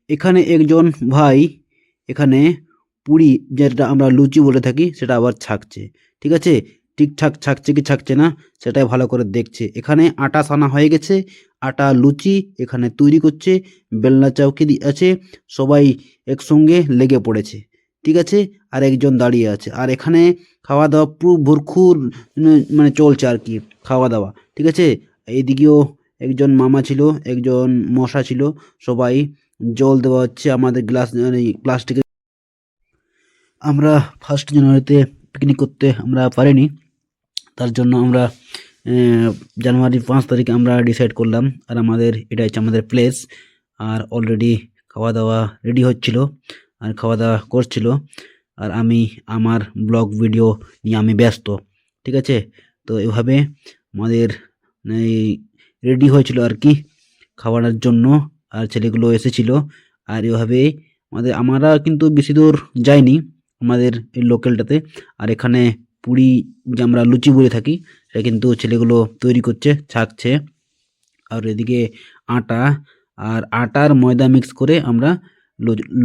এখানে একজন ভাই এখানে পুরি যেটা আমরা লুচি বলে থাকি সেটা আবার ছাকছে। ঠিক আছে, ঠিকঠাক ছাকছে কি ছাকছে না সেটাই ভালো করে দেখছে। এখানে আটা সানা হয়ে গেছে, আটা লুচি এখানে তৈরি করছে, বেলনা চৌকি আছে, সবাই একসঙ্গে লেগে পড়েছে। ঠিক আছে, আর একজন দাঁড়িয়ে আছে, আর এখানে খাওয়া দাওয়া পুরো ভরপুর মানে চলছে আর কি, খাওয়া দাওয়া। ঠিক আছে, এইদিকেও একজন মামা ছিল, একজন মশা ছিল, সবাই জল দেওয়া হচ্ছে আমাদের গ্লাস প্লাস্টিকের। আমরা 1 জানুয়ারিতে পিকনিক করতে আমরা পারিনি, তার জন্য আমরা জানুয়ারির 5 তারিখে আমরা ডিসাইড করলাম। আর আমাদের এটা হচ্ছে আমাদের প্লেস, আর অলরেডি খাওয়া দাওয়া রেডি হচ্ছিল আর খাওয়া দাওয়া করছিল, আর আমি আমার ব্লগ ভিডিও নিয়ে আমি ব্যস্ত। ঠিক আছে, তো এভাবে আমাদের এই রেডি হয়েছিল আর কি খাওয়ানোর জন্য, আর ছেলেগুলো এসেছিল। আর এভাবে আমরা কিন্তু বেশি দূর যাইনি আমাদের এই লোকালটাতে। আর এখানে পুরি যে আমরা লুচি বলে থাকি সেটা কিন্তু ছেলেগুলো তৈরি করছে, ছাকছে। আর এদিকে আটা আর আটার ময়দা মিক্স করে আমরা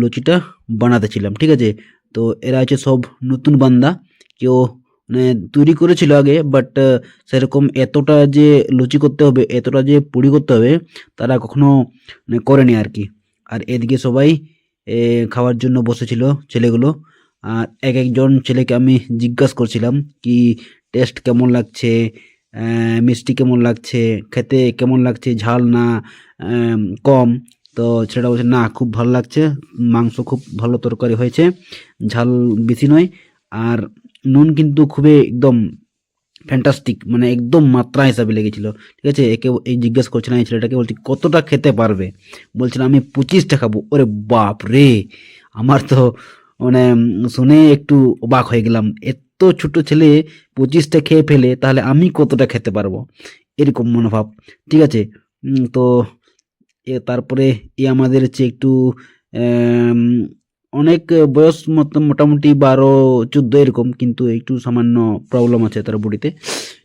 লুচিটা বানাতেছিলাম। ঠিক আছে, তো এরা হচ্ছে সব নতুন বান্দা, কেউ মানে তৈরি করেছিল আগে, বাট সেরকম এতটা যে লুচি করতে হবে, এতটা যে পুরি করতে হবে তারা কখনো মানে করেনি আর কি। আর এদিকে সবাই খাওয়ার জন্য বসেছিল ছেলেগুলো। আর এক একজন ছেলেকে আমি জিজ্ঞাসা করছিলাম কি টেস্ট কেমন লাগছে, মিষ্টি কেমন লাগছে, খেতে কেমন লাগছে, ঝাল না কম। তো ছেলেটা বলছে না খুব ভালো লাগছে, মাংস খুব ভালো তরকারি হয়েছে, ঝাল বেশি নয়, আর নুন কিন্তু খুবই একদম ফ্যান্টাস্টিক, মানে একদম মাত্রা হিসাবে লেগেছিল। ঠিক আছে, একে এই জিজ্ঞেস করছিলাম এই ছেলেটাকে, বলছি কতটা খেতে পারবে, বলছিল আমি 25টা খাবো। ওরে বাপ রে, আমার তো মানে শুনে একটু অবাক হয়ে গেলাম, এত ছোট ছেলে 25টা খেয়ে ফেলে, তাহলে আমি কতটা খেতে পারবো, এরকম মনোভাব। ঠিক আছে, তো তারপরে আমাদের হচ্ছে একটু আম, অনেক বয়স মতো মোটামুটি 12-14 এরকম, কিন্তু একটু সামান্য প্রবলেম আছে তার বডিতে।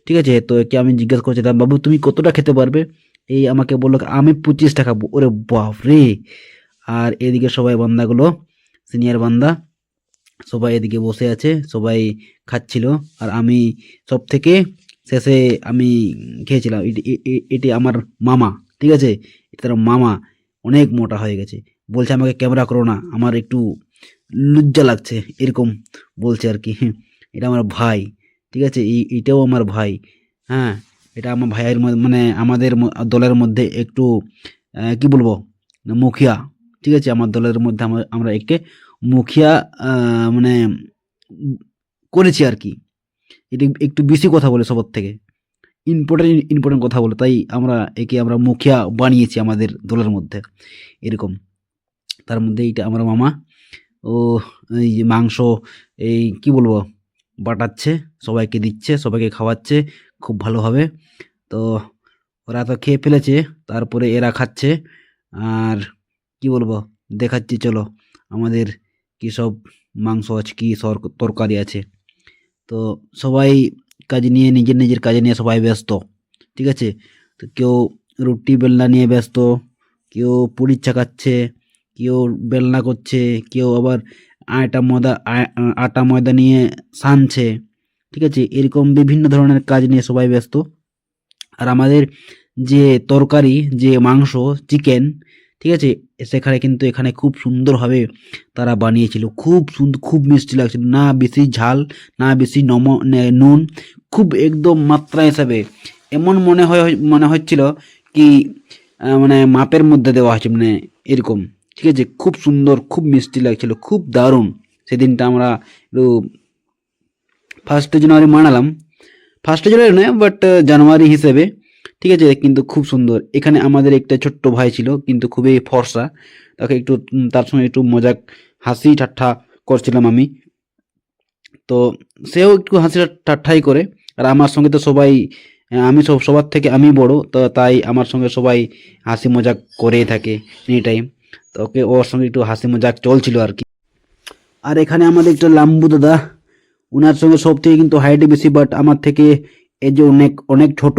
ঠিক আছে, তো একে আমি জিজ্ঞাসা করছিলাম বাবু তুমি কতটা খেতে পারবে, এই আমাকে বললো আমি 25টা খাবো। ওরে বাপ রে। আর এদিকে সবাই বান্দাগুলো সিনিয়র বান্দা সবাই এদিকে বসে আছে, সবাই খাচ্ছিল, আর আমি সব থেকে শেষে আমি খেয়েছিলাম। এটি আমার মামা। ঠিক আছে, এটা তার মামা, অনেক মোটা হয়ে গেছে, বলছে আমাকে ক্যামেরা করো না, আমার একটু লজ্জা লাগছে, এরকম বলছে আর কি। এটা আমার ভাই। ঠিক আছে, এটাও আমার ভাই। হ্যাঁ, এটা আমার ভাইয়ের মানে আমাদের দলের মধ্যে একটু কি বলবো, মুখিয়া। ঠিক আছে, আমার দলের মধ্যে আমরা একে মুখিয়া মানে উম করেছি আর কি। এটা একটু বেশি কথা বলে সবার থেকে, ইম্পর্টেন্ট ইম্পর্টেন্ট কথা বলে, তাই একে আমরা মুখিয়া বানিয়েছি আমাদের দলের মধ্যে, এরকম। তার মধ্যে এইটা আমার মামা, ও এই যে মাংস এই কি বলবো বাটাচ্ছে, সবাইকে দিচ্ছে, সবাইকে খাওয়াচ্ছে খুব ভালোভাবে। তো ওরা তো খেয়ে ফেলেছে, তারপরে এরা খাচ্ছে। আর কি বলবো, দেখাচ্ছি চলো আমাদের কি সব মাংস আছে, কি তরকারি আছে। তো সবাই কাজে নিয়ে নিজের নিজের কাজে নিয়ে সবাই ব্যস্ত। ঠিক আছে, তো কেউ রুটি বেলনা নিয়ে ব্যস্ত, কেউ পুরি চাকাচ্ছে, কেউ বেলনা করছে, কেউ আবার আটা ময়দা নিয়ে সানছে। ঠিক আছে, এরকম বিভিন্ন ধরনের কাজ নিয়ে সবাই ব্যস্ত। আর আমাদের যে তরকারি, যে মাংস, চিকেন, ঠিক আছে, সেখানে কিন্তু এখানে খুব সুন্দরভাবে তারা বানিয়েছিল, খুব সুন্দর, খুব মিষ্টি লাগছিল, না বেশি ঝাল না বেশি নুন, খুব একদম মাত্রা হিসাবে, এমন মনে হচ্ছিল কি মানে মাপের মধ্যে দেওয়া হয়েছে, মানে এরকম। ঠিক আছে, খুব সুন্দর, খুব মিষ্টি লাগছিল, খুব দারুণ। সেদিনটা আমরা একটু 1 জানুয়ারি মানালাম, 1 জানুয়ারি নয় বাট জানুয়ারি হিসেবে। ঠিক আছে, কিন্তু খুব সুন্দর। এখানে আমাদের একটা ছোট্ট ভাই ছিল, কিন্তু খুবই ফর্সা, তাকে একটু তার সঙ্গে একটু মজাক হাসি ঠাট্টা করছিলাম আমি। তো সেও একটু হাসি ঠাট্টাই করে। আর আমার সঙ্গে তো সবাই আমি সবার থেকে আমি বড়, তো তাই আমার সঙ্গে সবাই হাসি মজাক করেই থাকে এনি টাইম। তো ওর সঙ্গে একটু হাসি মজাক চলছিল আর কি। আর এখানে আমাদের একটা লাম্বু দাদা, উনার সঙ্গে সব থেকে কিন্তু হাইটে বেশি, বাট আমার থেকে এই যে অনেক অনেক ছোট,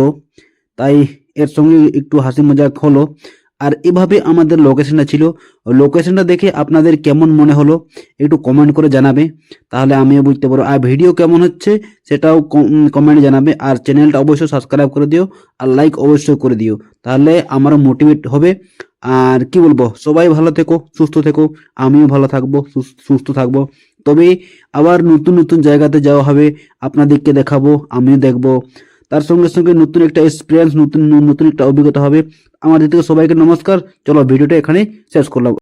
তাই এর সঙ্গে একটু হাসি মজাক হলো। আর এভাবে আমাদের লোকেশনটা ছিল। লোকেশনটা দেখে আপনাদের কেমন মনে হলো একটু কমেন্ট করে জানাবে, তাহলে আমিও বুঝতে পারবো। আর ভিডিও কেমন হচ্ছে সেটাও কমেন্টে জানাবে। আর চ্যানেলটা অবশ্যই সাবস্ক্রাইব করে দিও, আর লাইক অবশ্যই করে দিও, তাহলে আমারও মোটিভেট হবে। আর কি বলবো, সবাই ভালো থেকো, সুস্থ থেকো, আমিও ভালো থাকবো, সুস্থ থাকবো। তবে আবার নতুন নতুন জায়গাতে যাওয়া হবে, আপনাদেরকে দেখাবো, আমিও দেখবো। তার সঙ্গে সঙ্গে নতুন একটা এক্সপিরিয়েন্স, নতুন নতুন একটা অভিজ্ঞতা হবে। আমাদের থেকে সবাইকে নমস্কার। চলো ভিডিওটা এখানে শেষ করলাম।